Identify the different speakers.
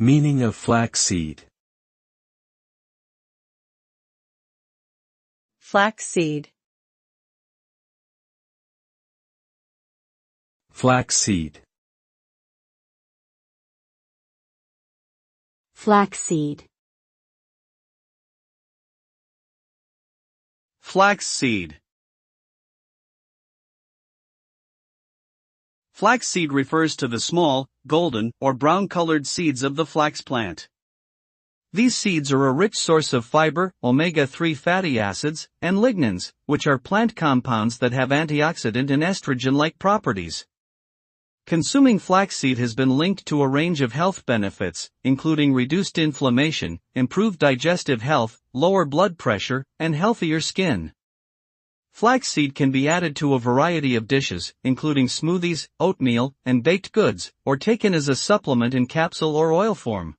Speaker 1: Meaning of flaxseed.
Speaker 2: Flaxseed.
Speaker 1: Flaxseed.
Speaker 3: Flaxseed.
Speaker 4: Flaxseed. Flaxseed refers to the small, golden, or brown-colored seeds of the flax plant. These seeds are a rich source of fiber, omega-3 fatty acids, and lignans, which are plant compounds that have antioxidant and estrogen-like properties. Consuming flaxseed has been linked to a range of health benefits, including reduced inflammation, improved digestive health, lower blood pressure, and healthier skin. Flaxseed can be added to a variety of dishes, including smoothies, oatmeal, and baked goods, or taken as a supplement in capsule or oil form.